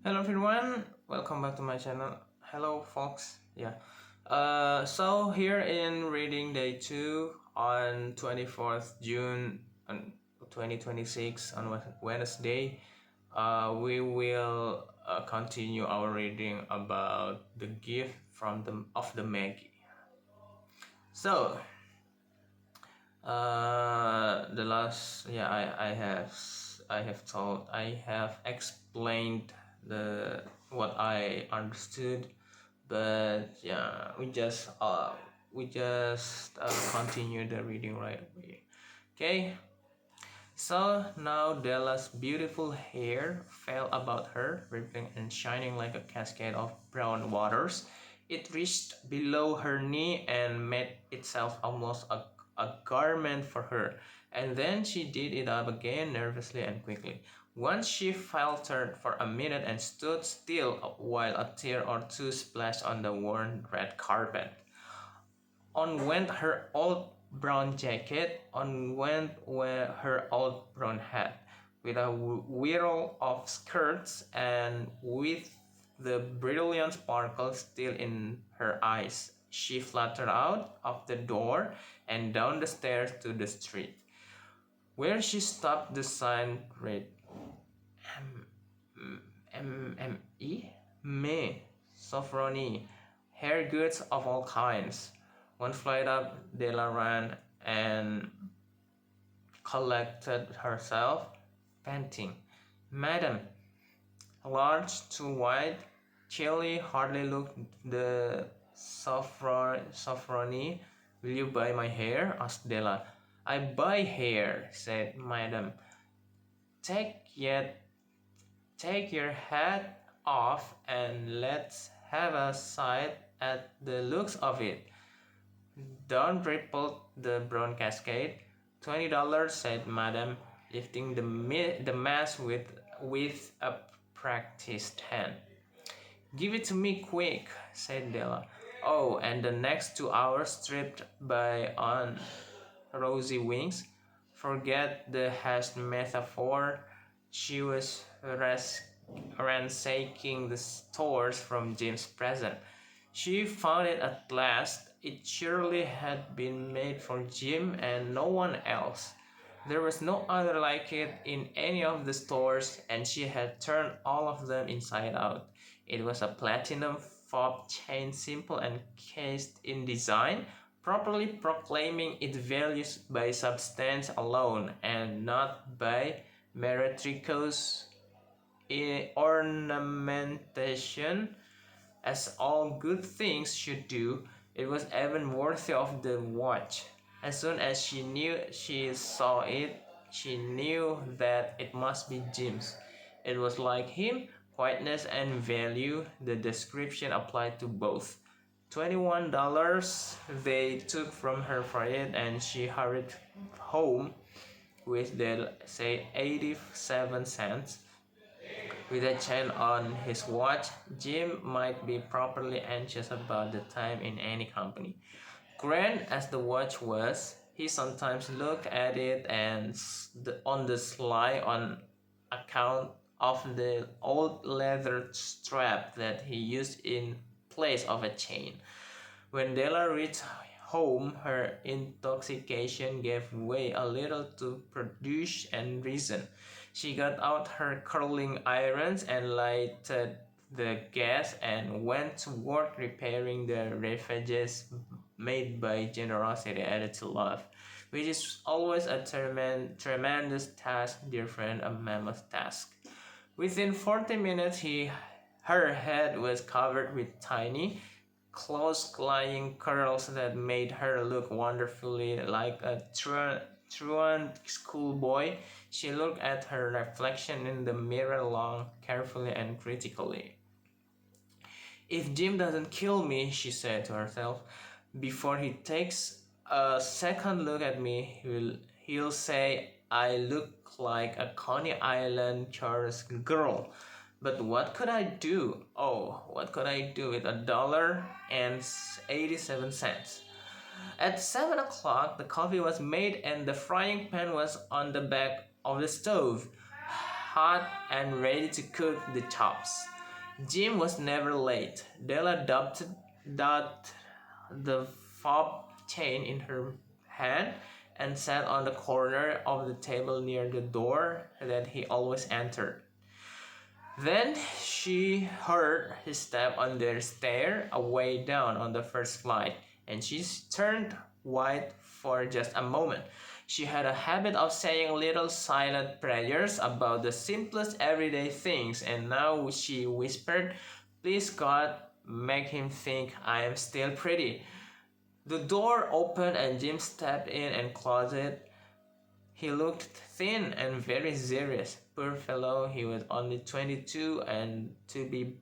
Hello everyone, welcome back to my channel. Hello folks. So here in reading day 2 on 24th June on 2026 on Wednesday, we will continue our reading about the gift from the Magi. So the last I have explained the what I understood, but yeah, we just continue the reading right away. Okay, so now Della's beautiful hair fell about her, rippling and shining like a cascade of brown waters. It reached below her knee and made itself almost a garment for her. And then she did it up again nervously and quickly. Once she faltered for a minute and stood still while a tear or two splashed on the worn red carpet. On went her old brown jacket, on went her old brown hat, with a whirl of skirts and with the brilliant sparkle still in her eyes. She fluttered out of the door and down the stairs to the street. Where she stopped, the sign read MME? Me, Sophrony, hair goods of all kinds. One flight up, Della ran and collected herself, panting. Madam, large, too wide, Chilly hardly looked the Sophrony. Will you buy my hair? Asked Della. I buy hair, said Madam. Take yet Take your hat off and let's have a sight at the looks of it. Down rippled the brown cascade. $20, said Madame, lifting the mass with a practiced hand. Give it to me quick, said Della. Oh, and the next 2 hours stripped by on rosy wings. Forget the hashed metaphor. She was ransacking the stores from Jim's present. She found it at last. It surely had been made for Jim and no one else. There was no other like it in any of the stores, and she had turned all of them inside out. It was a platinum fob chain, simple and cased in design, properly proclaiming its values by substance alone and not by meretricious ornamentation, as all good things should do. It was even worthy of the watch. As soon as she saw it, she knew that it must be Jim's. It was like him, quietness and value. The description applied to both. $21 they took from her for it, and she hurried home with the say 87 cents. With a chain on his watch, Jim might be properly anxious about the time in any company. Grand as the watch was, he sometimes looked at it and on the sly on account of the old leather strap that he used in place of a chain. When Della reached home, her intoxication gave way a little to prejudice and reason. She got out her curling irons and lighted the gas and went to work repairing the ravages made by generosity added to love, which is always a tremendous task, dear friend, a mammoth task. Within 40 minutes, her head was covered with tiny, close-lying curls that made her look wonderfully like a truant schoolboy. She looked at her reflection in the mirror long, carefully and critically. If Jim doesn't kill me, she said to herself, before he takes a second look at me, he'll say I look like a Coney Island chorus girl. But what could I do? Oh, what could I do with $1.87? At 7 o'clock, the coffee was made and the frying pan was on the back of the stove. hot and ready to cook the chops. Jim was never late. Della dubbed the fob chain in her hand and sat on the corner of the table near the door that he always entered. Then she heard his step on the stair away down on the first flight, and she turned white for just a moment. She had a habit of saying little silent prayers about the simplest everyday things, and now she whispered, "Please God, make him think I am still pretty." The door opened and Jim stepped in and closed it. He looked thin and very serious. Poor fellow, he was only 22 and to be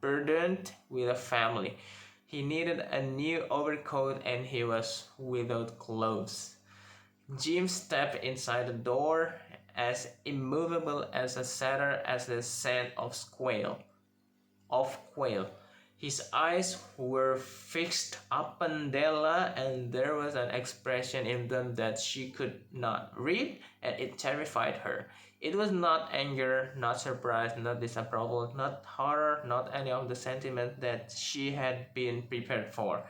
burdened with a family. He needed a new overcoat and he was without clothes. Jim stepped inside the door, as immovable as a setter as the scent of quail. His eyes were fixed upon Della, and there was an expression in them that she could not read, and it terrified her. It was not anger, not surprise, not disapproval, not horror, not any of the sentiments that she had been prepared for.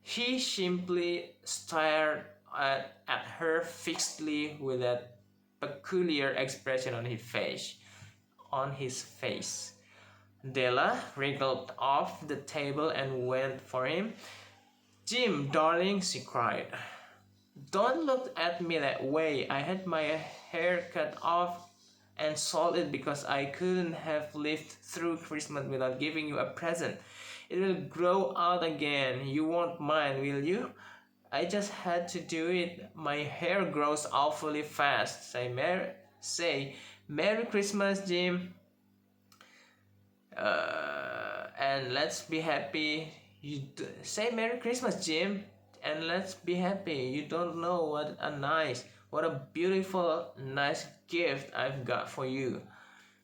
He simply stared at her fixedly with that peculiar expression on his face. On his face. Della wriggled off the table and went for him. "Jim, darling," she cried, "don't look at me that way. I had my hair cut off and sold it because I couldn't have lived through Christmas without giving you a present. It will grow out again. You won't mind, will you? I just had to do it. My hair grows awfully fast. Say Merry Christmas, Jim. And let's be happy. Say Merry Christmas, Jim, and let's be happy. You don't know what a beautiful, nice gift I've got for you."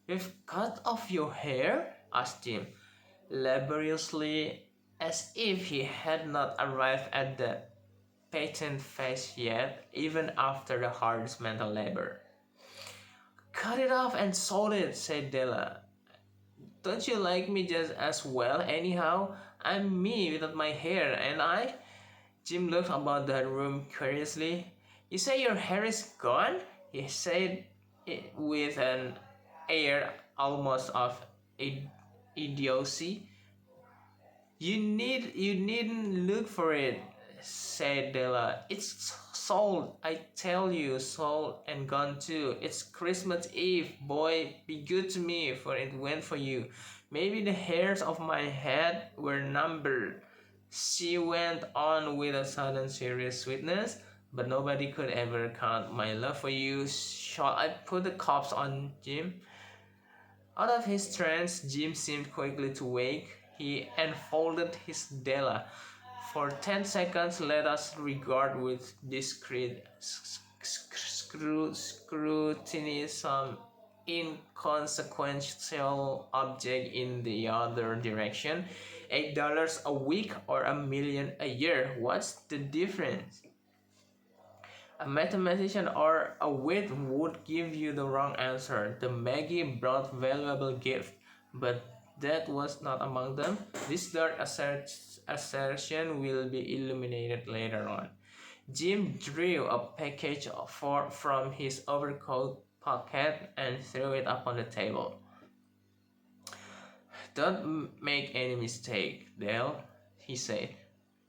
"You've cut off your hair?" asked Jim, laboriously, as if he had not arrived at the patent phase yet, even after the hardest mental labor. "Cut it off and sold it," said Della. "Don't you like me just as well anyhow? I'm me without my hair, and I..." Jim looked about the room curiously. "You say your hair is gone?" he said it with an air almost of idiocy. You needn't look for it," said Della. "It's sold, I tell you, sold and gone too. It's Christmas Eve, boy. Be good to me, for it went for you. Maybe the hairs of my head were numbered," she went on with a sudden serious sweetness. "But nobody could ever count my love for you. Shall I put the cops on, Jim?" Out of his trance, Jim seemed quickly to wake. He enfolded his Della. "For 10 seconds, let us regard with discreet scrutiny some inconsequential object in the other direction. $8 a week or $1,000,000 a year. What's the difference? A mathematician or a wit would give you the wrong answer. The Magi brought valuable gifts, but that was not among them. This dark assertion will be illuminated later on. Jim drew a package from his overcoat pocket and threw it upon the table. "Don't make any mistake, Dale," he said,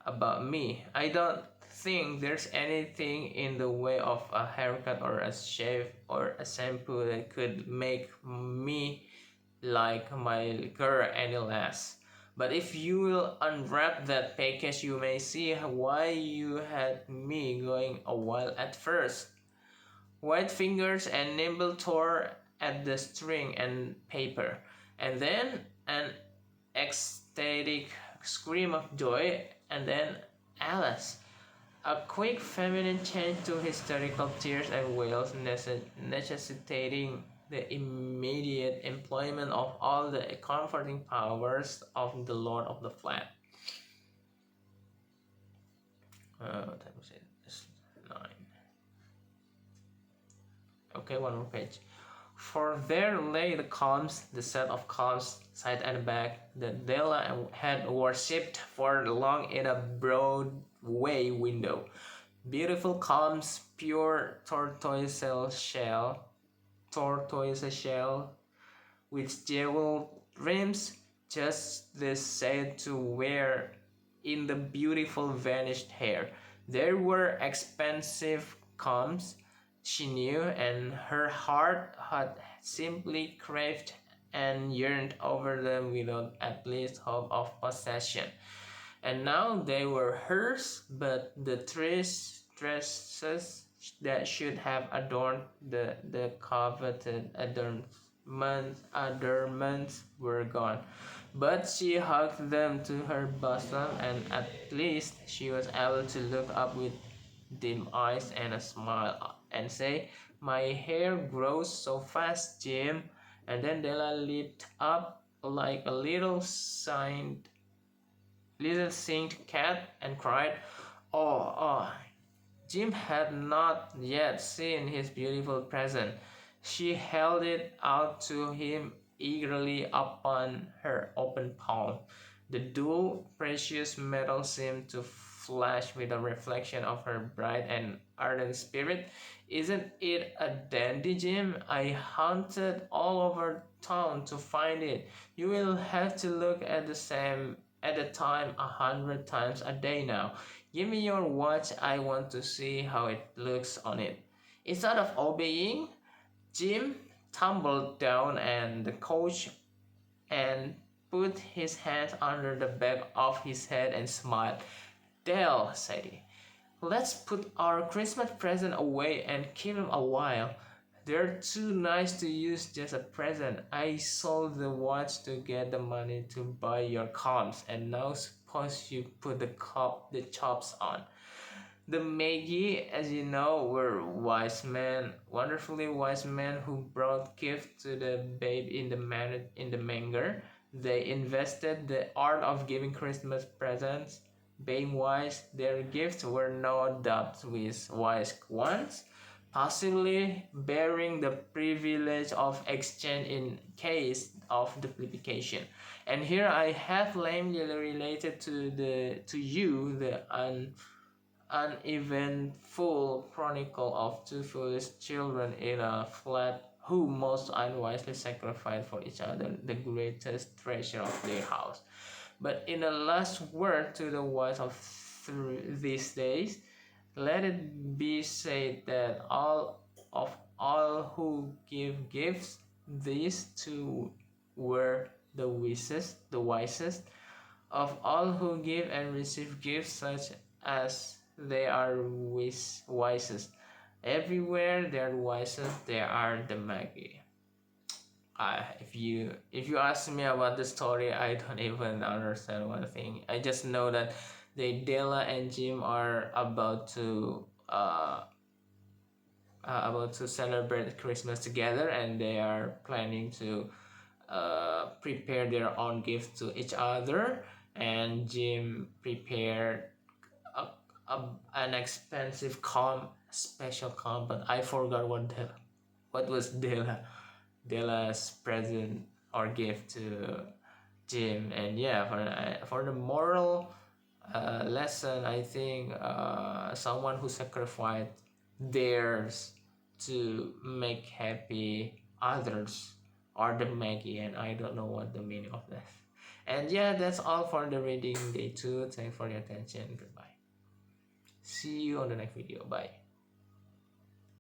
"about me. I don't think there's anything in the way of a haircut or a shave or a shampoo that could make me like my girl any less. But if you will unwrap that package, you may see why you had me going a while at first." White fingers and nimble tore at the string and paper, and then an ecstatic scream of joy, and then Alice. A quick feminine change to hysterical tears and wails, necessitating the immediate employment of all the comforting powers of the lord of the flat. What time is it? It's 9. Okay, one more page. For there lay the columns, the set of columns, side and back, that Della had worshipped for long in a Broadway window. Beautiful columns, pure tortoise shell, with jeweled rims, just the shade to wear in the beautiful vanished hair. There were expensive combs, she knew, and her heart had simply craved and yearned over them without at least hope of possession. And now they were hers, but the dresses that should have adorned the coveted adornments were gone. But she hugged them to her bosom, and at least she was able to look up with dim eyes and a smile and say, "My hair grows so fast, Jim." And then Della leaped up like a little singed cat and cried, "Oh, oh." Jim had not yet seen his beautiful present. She held it out to him eagerly upon her open palm. The dull, precious metal seemed to flash with a reflection of her bright and ardent spirit. "Isn't it a dandy, Jim? I hunted all over town to find it. You will have to look at the time 100 times a day now. Give me your watch. I want to see how it looks on it." Instead of obeying, Jim tumbled down and the couch and put his hands under the back of his head and smiled. "Dell," said he, "let's put our Christmas present away and keep them a while. They're too nice to use just a present. I sold the watch to get the money to buy your comps, and now suppose you put the chops on." The Magi, as you know, were wise men, wonderfully wise men who brought gifts to the babe in the manger. They invested the art of giving Christmas presents. Being wise, their gifts were no doubt with wise ones, possibly bearing the privilege of exchange in case of duplication. And here I have lamely related to you the uneventful chronicle of two foolish children in a flat who most unwisely sacrificed for each other the greatest treasure of their house. But in a last word to the wise of these days, let it be said that all who give gifts, these two were the wisest of all who give and receive gifts such as they are wisest. Everywhere they are wisest, they are the Magi. If you ask me about the story, I don't even understand one thing. I just know that Della and Jim are about to celebrate Christmas together, and they are planning to prepare their own gifts to each other. And Jim prepared a, an expensive special comb, but I forgot what was Della's present or gift to Jim. And yeah, for the moral lesson, I think someone who sacrificed theirs to make happy others are the Maggie, and I don't know what the meaning of that. And yeah, that's all for the reading day 2. Thanks for your attention. Goodbye. See you on the next video. Bye.